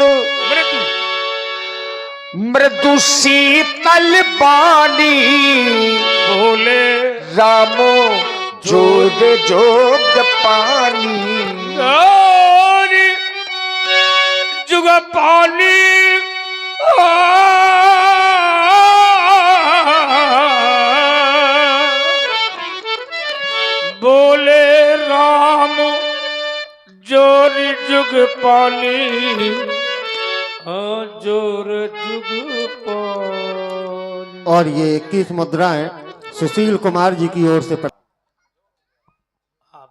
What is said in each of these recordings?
मृदु मृदु शीतल बानी बोले रामो जोग जोग पानी और जुग पानी बोले राम जोर जुग पानी जोर जुग पानी। और ये 21 मुद्राएं सुशील कुमार जी की ओर से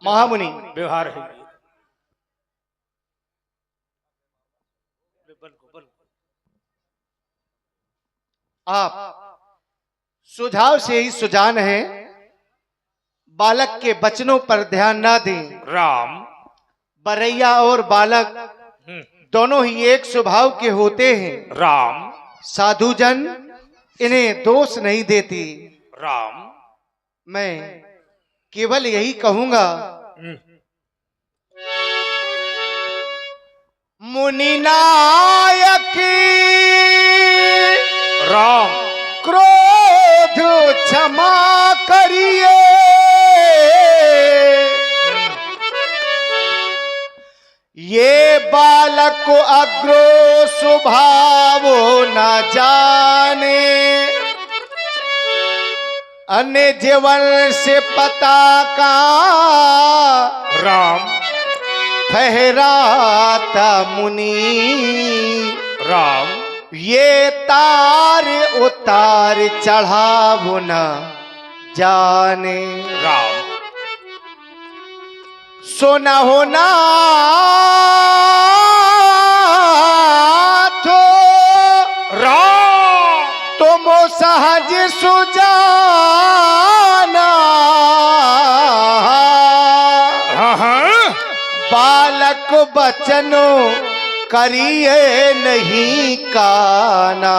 महामुनि व्यवहार है। आप सुझाव से ही सुजान है, बालक के बचनों पर ध्यान ना दें। राम बरैया और बालक दोनों ही एक स्वभाव के होते हैं। राम साधुजन इन्हें दोष नहीं देती। राम मैं केवल यही कहूंगा, मुनिनायक राम क्रोध क्षमा करिए, ये बालक को अग्रो स्वभाव न जाने, अन्य जीवन से पता का राम फहराता मुनि, राम ये तार उतार चढ़ाव न जाने। राम सोना होना तो राम तुम सहज सुजाना, हाँ बालक बचनों करिए नहीं काना,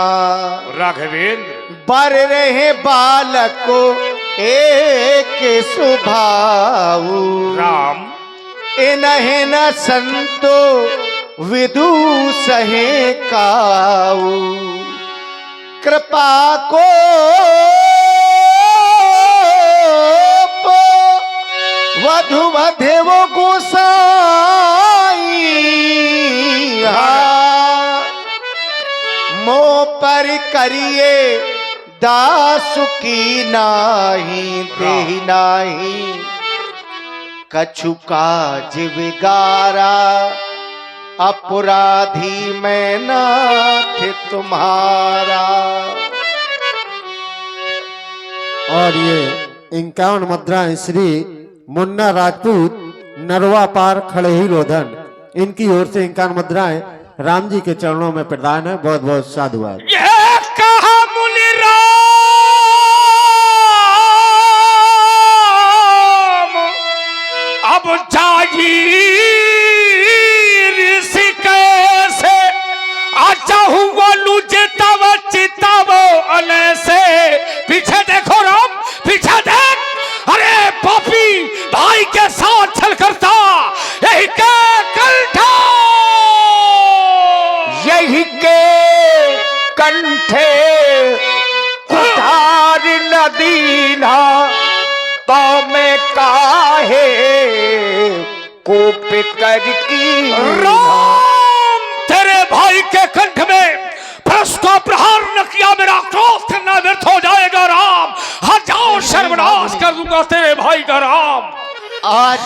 राघवेंद्र बर रहे बालक को एक स्वभाव, राम इन्हें न संतो विदु सहे काऊ, कृपा को वधु वधेव गोसाई, मो पर करिए दासु की नाही देहि नाही, कछु काज विगारा अपराधी मैं नाथ तुम्हारा। और ये 51 मुद्राएं श्री मुन्ना राजपूत नरवा पार खड़े ही रोधन, इनकी ओर से 51 मुद्राएं राम जी के चरणों में प्रदान है। बहुत बहुत साधुवाद। यह कहा मुनि राम अब जागी ऋषि कैसे आचाहू वालू जिताव चिताव अले से। पीछे देखो राम, पीछे देख, अरे पापी भाई के साथ छल करता यही के कंठा, यही के कंठे उधार नदीना, तो मैं काहे कोप कर की राम तेरे भाई के कंठ में फरस को प्रहार न किया, मेरा क्रोध करना व्यर्थ हो जाएगा राम। हजार सर्वनाश कर दूंगा तेरे भाई का राम। आज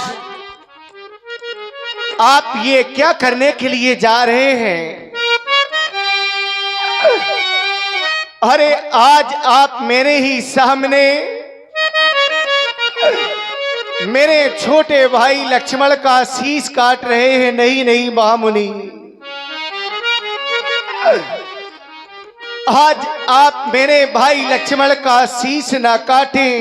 आप ये क्या करने के लिए जा रहे हैं? अरे आज आप मेरे ही सामने मेरे छोटे भाई लक्ष्मण का शीश काट रहे हैं। नहीं नहीं महामुनि, आज आप मेरे भाई लक्ष्मण का शीश ना काटें।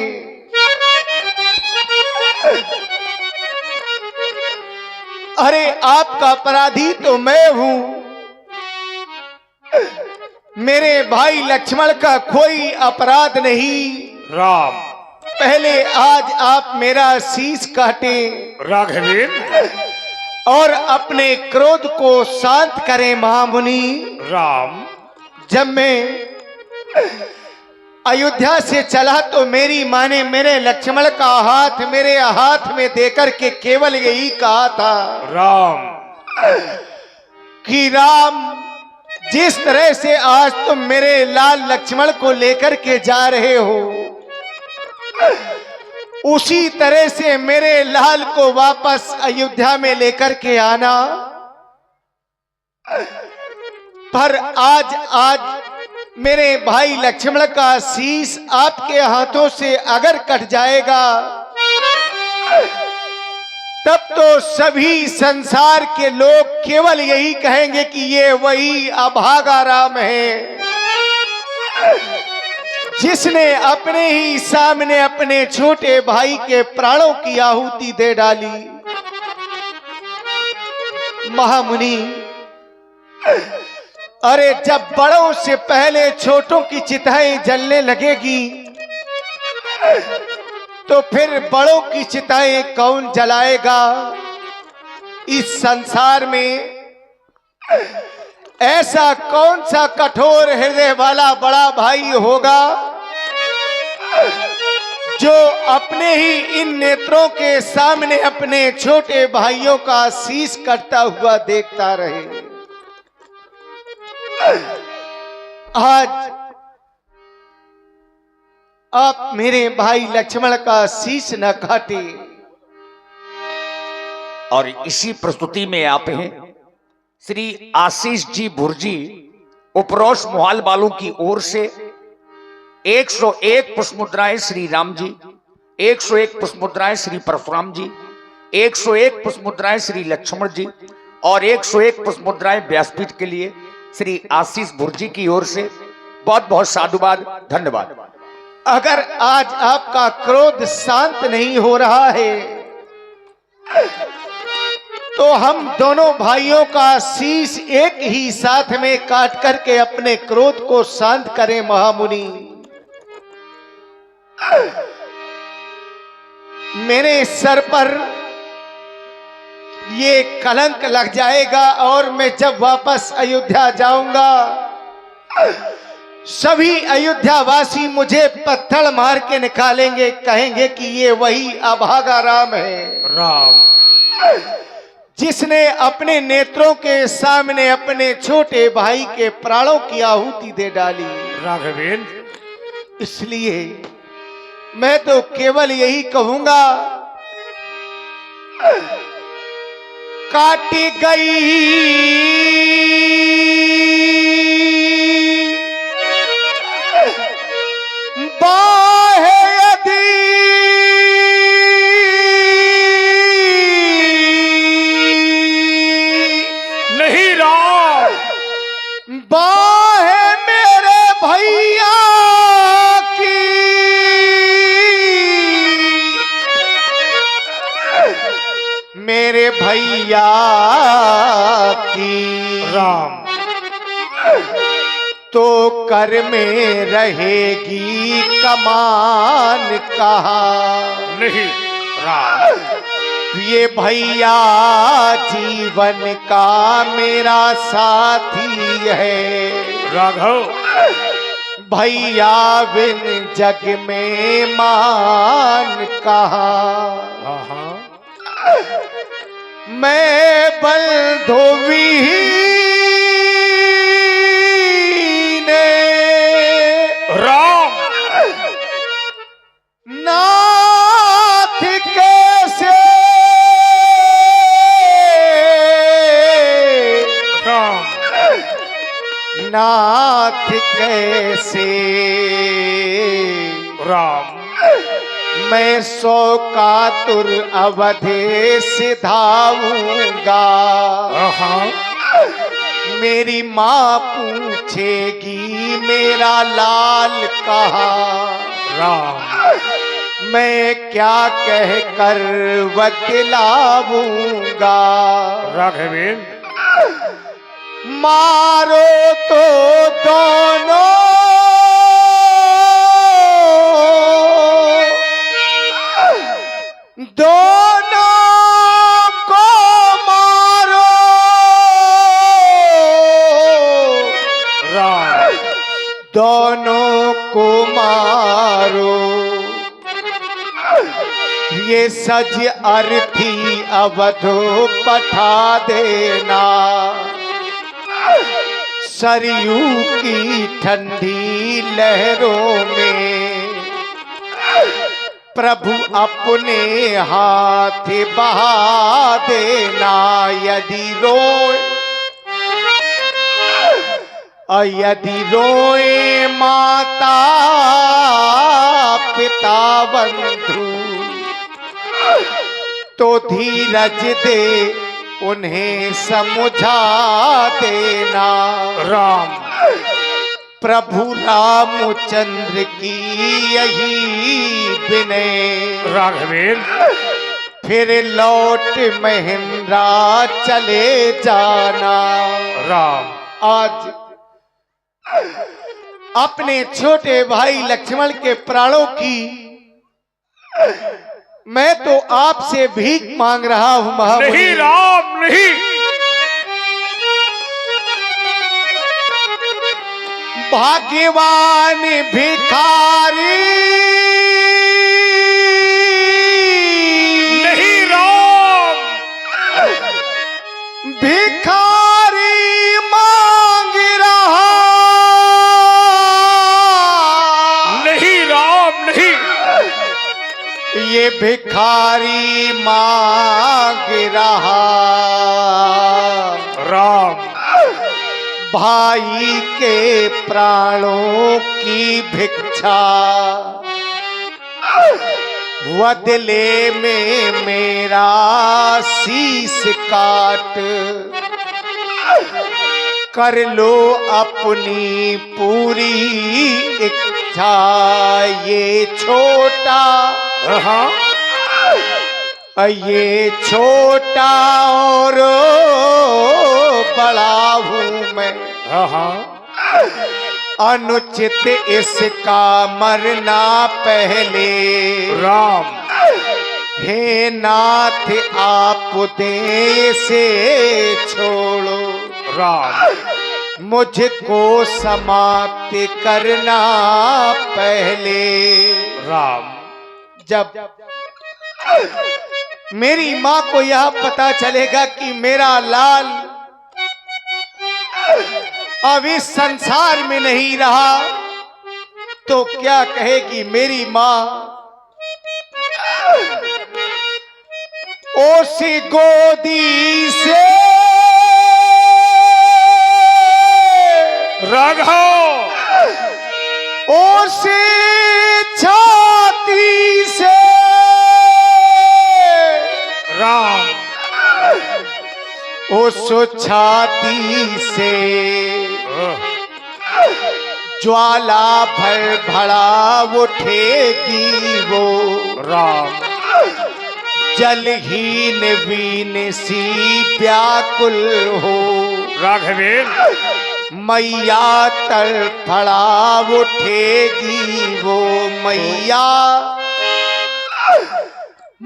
अरे आपका अपराधी तो मैं हूं, मेरे भाई लक्ष्मण का कोई अपराध नहीं। राम पहले आज आप मेरा शीश काटें। राघवेंद्र और अपने क्रोध को शांत करें महामुनि। राम। जब मैं अयोध्या से चला तो मेरी मां ने मेरे लक्ष्मण का हाथ मेरे हाथ में देकर के केवल यही कहा था राम कि राम, जिस तरह से आज तुम मेरे लाल लक्ष्मण को लेकर के जा रहे हो, उसी तरह से मेरे लाल को वापस अयोध्या में लेकर के आना। पर आज मेरे भाई लक्ष्मण का शीश आपके हाथों से अगर कट जाएगा, तब तो सभी संसार के लोग केवल यही कहेंगे कि ये वही अभागा राम है, जिसने अपने ही सामने अपने छोटे भाई के प्राणों की आहुति दे डाली। महामुनि, अरे जब बड़ों से पहले छोटों की चिताएं जलने लगेगी, तो फिर बड़ों की चिताएं कौन जलाएगा? इस संसार में ऐसा कौन सा कठोर हृदय वाला बड़ा भाई होगा जो अपने ही इन नेत्रों के सामने अपने छोटे भाइयों का शीश कटता हुआ देखता रहे। आज आप मेरे भाई लक्ष्मण का शीश न काटे। और इसी प्रस्तुति में आप हैं श्री आशीष जी भुर्जी, उपरोष मोहाल वालों की ओर से 101 पुष्प मुद्राएं श्री राम जी, 101 पुष्प मुद्राएं श्री परशुराम जी, 101 पुष्प मुद्राएं श्री लक्ष्मण जी और 101 पुष्प मुद्राएं व्यासपीठ के लिए श्री आशीष भुर्जी की ओर से बहुत बहुत साधुवाद, धन्यवाद। अगर आज आपका क्रोध शांत नहीं हो रहा है, तो हम दोनों भाइयों का शीश एक ही साथ में काट करके अपने क्रोध को शांत करें महामुनि। मेरे सर पर ये कलंक लग जाएगा और मैं जब वापस अयोध्या जाऊंगा, सभी अयोध्यावासी मुझे पत्थर मार के निकालेंगे, कहेंगे कि ये वही अभागा राम है, राम जिसने अपने नेत्रों के सामने अपने छोटे भाई के प्राणों की आहुति दे डाली। राघवेंद्र, इसलिए मैं तो केवल यही कहूंगा, काटी गई बाहें यदि नहीं राम, बाहें मेरे भैया की मेरे भैया की राम तो कर में रहेगी कमान कहा। नहीं राम, ये भैया जीवन का मेरा साथी है, राघव भैया बिन जग में मान कहा। मैं बंधुवी राम, नाथ कैसे राम, नाथ कैसे राम, मैं 100 कातुर अवधेश धाऊंगा। मेरी माँ पूछेगी मेरा लाल कहाँ, राम मैं क्या कह कर बतलाऊंगा। राघवेंद्र, मारो तो दोनों दोनों को मारो, दोनों को मारो, ये सज अर्थी अवधो पठा देना, सरयू की ठंडी लहरों में प्रभु अपने हाथ बहा देना। यदि रोए माता पिता बंधु, तो धीरज दे उन्हें समझा देना। राम प्रभु रामचंद्र की यही विनय, राघवेंद्र फिर लौट महेंद्रा चले जाना। राम आज अपने छोटे भाई लक्ष्मण के प्राणों की मैं तो आपसे भीख मांग रहा हूं महामुनि। नहीं राम नहीं, भाग्यवान भिखारी नहीं राम, भिखारी मांग रहा, नहीं राम नहीं, ये भिखारी मांग रहा। राम भाई के प्राणों की भिक्षा, बदले में मेरा शीश काट, कर लो अपनी पूरी इच्छा। ये छोटा हाँ ये छोटा और बड़ा हूं मैं, हाँ अनुचित इसका मरना पहले। राम हे नाथ आप दे से छोड़ो, राम मुझको समाप्त करना पहले। राम जब मेरी मां को यह पता चलेगा कि मेरा लाल अब इस संसार में नहीं रहा, तो क्या कहेगी मेरी मां? उसी गोदी से राघव, उसी छाती से राम उस छाती से ज्वाला भर भड़ा उठेगी वो। राम जलहीन बीन सी व्याकुल हो, राघवेंद्र मैया तड़फड़ा उठेगी वो।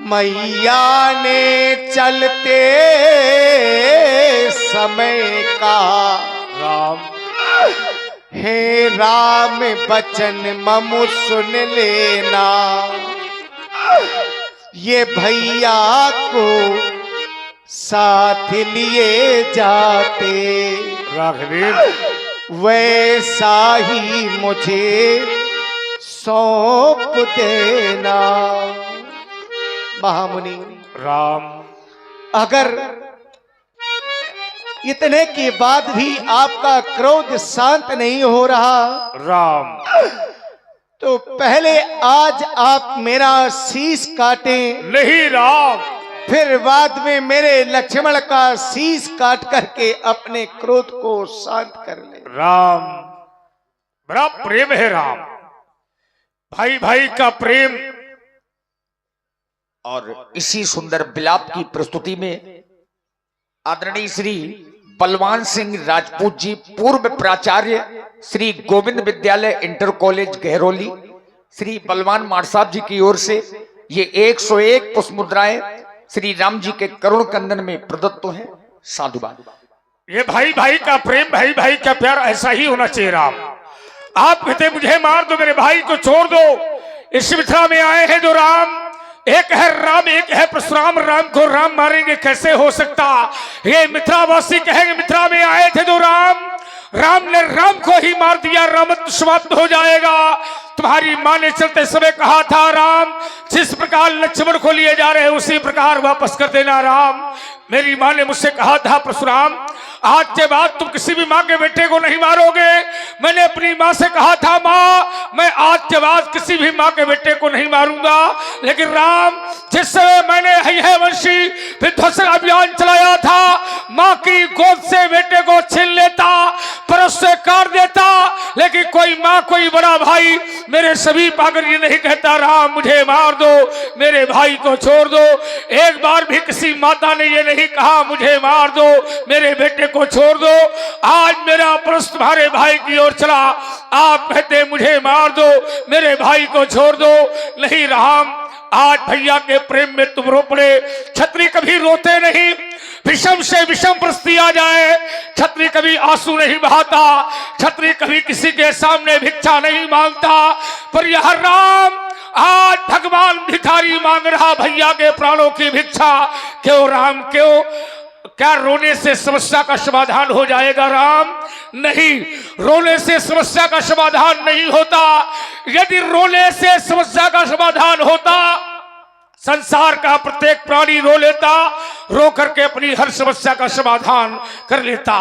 मैया ने चलते समय का, राम हे राम बचन ममु सुन लेना, ये भैया को साथ लिए जाते, राघवेंद्र वैसा ही मुझे सौंप देना। महामुनि, राम अगर इतने के बाद भी आपका क्रोध शांत नहीं हो रहा, राम तो पहले आज आप मेरा शीश काटें, नहीं राम, फिर बाद में मेरे लक्ष्मण का शीश काट करके अपने क्रोध को शांत कर ले। राम बड़ा प्रेम है राम, भाई भाई का प्रेम। और इसी सुंदर विलाप की प्रस्तुति में आदरणीय श्री बलवान सिंह राजपूत जी, पूर्व प्राचार्य श्री गोविंद विद्यालय इंटर कॉलेज गहरौली, श्री बलवान मार साहब जी की ओर से ये 101 पुष्प मुद्राएं श्री राम जी के करुण कंदन में प्रदत्त हैं। साधुवाद। ये भाई भाई का प्रेम, भाई भाई का प्यार ऐसा ही होना चाहिए राम। आप कहते मुझे मार दो, मेरे भाई को छोड़ दो। इस मिथिला में आए हैं जो राम, एक है राम एक है परशुराम, राम को राम मारेंगे कैसे हो सकता। ये मिथिलावासी कहेंगे मिथिला में आए थे जो राम, राम ने राम को ही मार दिया, रामत्व समाप्त हो जाएगा। तुम्हारी मां ने चलते समय कहा था राम, जिस प्रकार लक्ष्मण को लिए जा रहे हैं उसी प्रकार वापस कर देना राम। मेरी मां ने मुझसे कहा था परशुराम, आज के बाद तुम किसी भी मां के बेटे को नहीं मारोगे। मैंने अपनी मां से कहा था मां, मैं आज के बाद किसी भी मां के बेटे को नहीं मारूंगा। लेकिन राम, जिस समय मैंने है वंशी विध्वंस अभियान चलाया था, मां की गोद से बेटे को छीन लेता, परस से काट देता, लेकिन कोई मां कोई बड़ा भाई मेरे सभी पागल ये नहीं कहता राम मुझे मार दो, मेरे भाई को छोड़ दो। एक बार भी किसी माता ने ये नहीं कहा मुझे मार दो, मेरे बेटे को छोड़ दो। आज मेरा प्रश्न तुम्हारे भाई की ओर चला, आप कहते मुझे मार दो, मेरे भाई को छोड़ दो। नहीं राम, आज भैया के प्रेम में तुम रो पड़े। छत्री कभी रोते नहीं, विषम से विषम परिस्थिति आ जाए छत्री कभी आंसू नहीं बहाता, छत्री कभी किसी के सामने भिक्षा नहीं मांगता। पर यह राम आज भगवान भिखारी मांग रहा भैया के प्राणों की भिक्षा। क्यों राम क्यों? क्या रोने से समस्या का समाधान हो जाएगा राम? नहीं, रोने से समस्या का समाधान नहीं होता। यदि रोने से समस्या का समाधान होता, संसार का प्रत्येक प्राणी रो लेता, रो करके अपनी हर समस्या का समाधान कर लेता।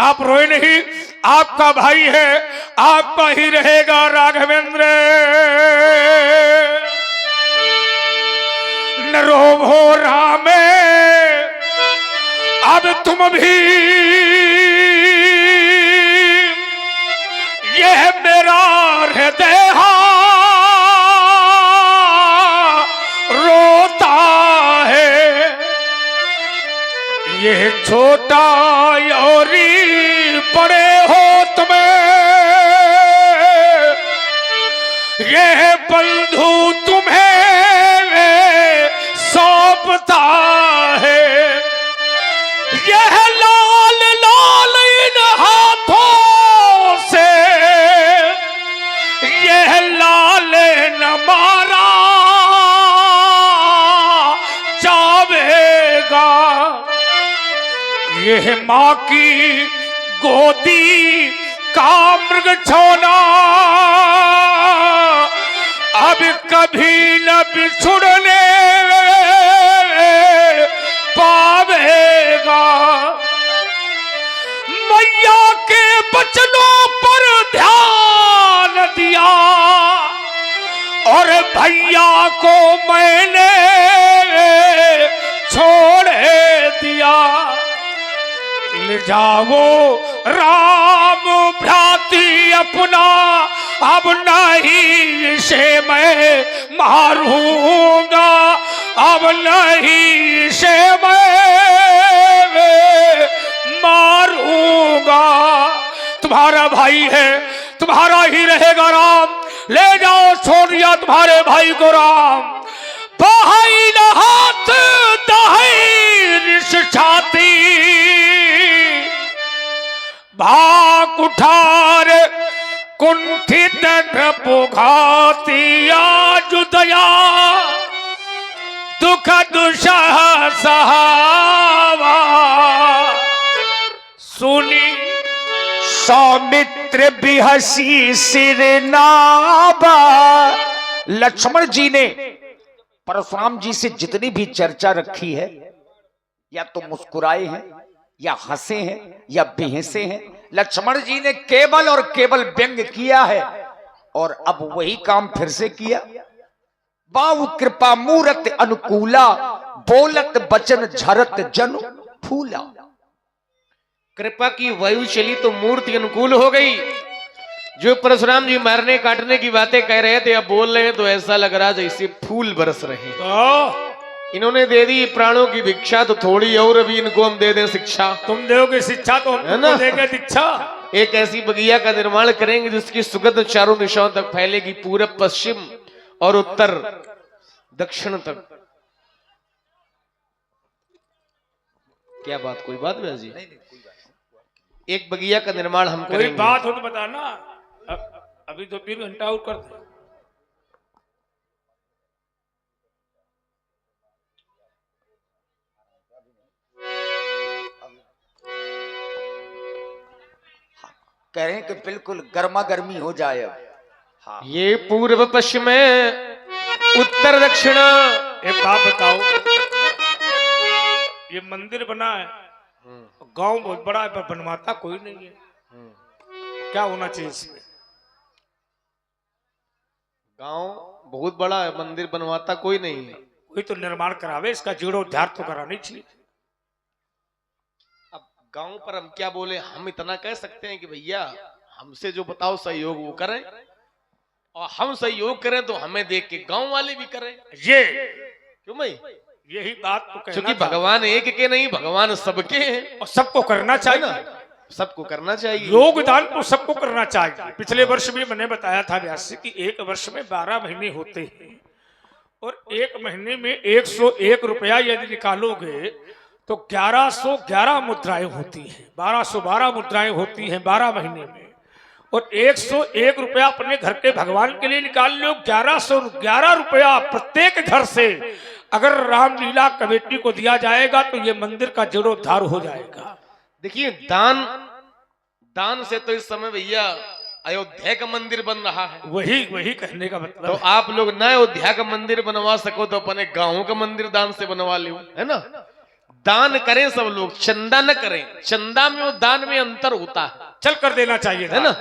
आप रोए नहीं, आपका भाई है, आपका ही रहेगा राघवेंद्र। न रोवो रामे, अब तुम भी, यह मेरा हृदय रोता है, यह छोटा और बड़े हो तुम्हें, यह बंधु तुम्हें सौंपता है। यह लाल लाल इन हाथों से, यह लाल न मारा जावेगा, यह माँ की गोदी का मृग छोना अब कभी न बिछुड़ने पावेगा। मैया के बचनों पर ध्यान दिया और भैया को मैंने छोड़ दिया। ले जाओ राम भ्राती अपना, अब नहीं इसे मैं मारूंगा, अब नहीं इसे मैं मारूंगा। तुम्हारा भाई है, तुम्हारा ही रहेगा राम। ले जाओ, छोड़ दिया तुम्हारे भाई को राम। भाई न हाथ दाहिर छाती, भाग उठार कुंठित नृपुघाती, आज दया दुख दुसह सहावा। सुनी सौमित्र बिहसी सिर नाबा। लक्ष्मण जी ने परशुराम जी से जितनी भी चर्चा रखी है, या तो मुस्कुराए हैं, या हंसे हैं, या बेहसे हैं। लक्ष्मण जी ने केवल और केवल व्यंग किया है, और अब वही काम फिर से किया। बाहु कृपा मूरत अनुकूला, बोलत बचन झरत जन फूला। कृपा की वायु चली तो मूर्ति अनुकूल हो गई। जो परशुराम जी मारने काटने की बातें कह रहे थे, अब बोल रहे हैं तो ऐसा लग रहा जैसे फूल बरस रहे हैं। तो इन्होंने दे दी प्राणों की भिक्षा, तो थोड़ी और अभी इनको हम दे दें शिक्षा। तुम दोगे शिक्षा तो हम तुमको देंगे दीक्षा। एक ऐसी बगिया का निर्माण करेंगे जिसकी सुगंध चारों दिशाओं तक फैलेगी, पूरब पश्चिम और उत्तर दक्षिण तक। क्या बात, कोई बात व्यास जी? एक बगिया का निर्माण हम कोई करेंगे। बात हो तो बताना। अभी 2-3 घंटा और कर दे। कह रहे हैं कि बिल्कुल गर्मा गर्मी हो जाए अब। हाँ। ये पूर्व पश्चिम उत्तर दक्षिण। एक बात बताओ, ये मंदिर बना है, गांव बहुत बड़ा है पर बनवाता कोई नहीं है, क्या होना चाहिए इसमें? गांव बहुत बड़ा है, मंदिर बनवाता कोई नहीं है। कोई तो निर्माण करावे, इसका जीर्णोद्धार तो करानी चाहिए। अब गांव पर हम क्या बोले, हम इतना कह सकते हैं कि भैया हमसे जो बताओ सहयोग वो करें, और हम सहयोग करें तो हमें देख के गांव वाले भी करें। ये क्यों भाई? यही बात तो कहना क्योंकि था। भगवान एक के नहीं, भगवान सबके हैं, और सबको करना चाहिए ना, सबको करना चाहिए। योगदान तो सबको करना चाहिए। पिछले वर्ष भी मैंने बताया था व्यास जी कि एक वर्ष में 12 महीने होते हैं, और एक महीने में 101 रुपया यदि निकालोगे तो 1111 मुद्राएं होती हैं, 1212 मुद्राएं होती हैं 12 महीने में, और 101 रुपया अपने घर के भगवान के लिए निकाल लो। 1111 रुपया प्रत्येक घर से अगर रामलीला कमेटी को दिया जाएगा तो ये मंदिर का जीर्णोद्धार हो जाएगा। देखिए दान से तो इस समय भैया अयोध्या का मंदिर बन रहा है। वही कहने का मतलब तो आप लोग न अयोध्या का मंदिर बनवा सको तो अपने गांव का मंदिर दान से बनवा लो, है ना। दान करें सब लोग, चंदा न करें। चंदा में और दान में अंतर होता है, चल कर देना चाहिए, है ना।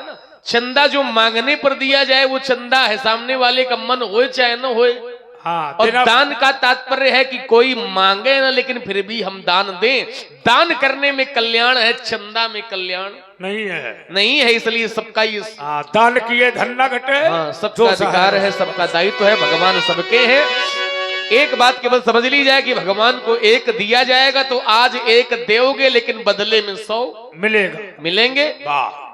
चंदा जो मांगने पर दिया जाए वो चंदा है, सामने वाले का मन होए चाहे न होए। हाँ, और दान का तात्पर्य है कि कोई मांगे ना, लेकिन फिर भी हम दान दें। दान करने में कल्याण है, चंदा में कल्याण नहीं है। इसलिए सबका ये दान किए धन न घटे। हाँ, सबका अधिकार है, सबका दायित्व है, भगवान सबके हैं। एक बात केवल समझ ली जाए कि भगवान को एक दिया जाएगा तो आज एक दोगे, लेकिन बदले में 100 मिलेंगे।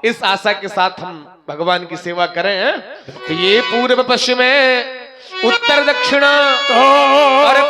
इस आशा के साथ हम भगवान की सेवा करें, हैं? तो ये पूर्व पश्चिम है, उत्तर दक्षिण और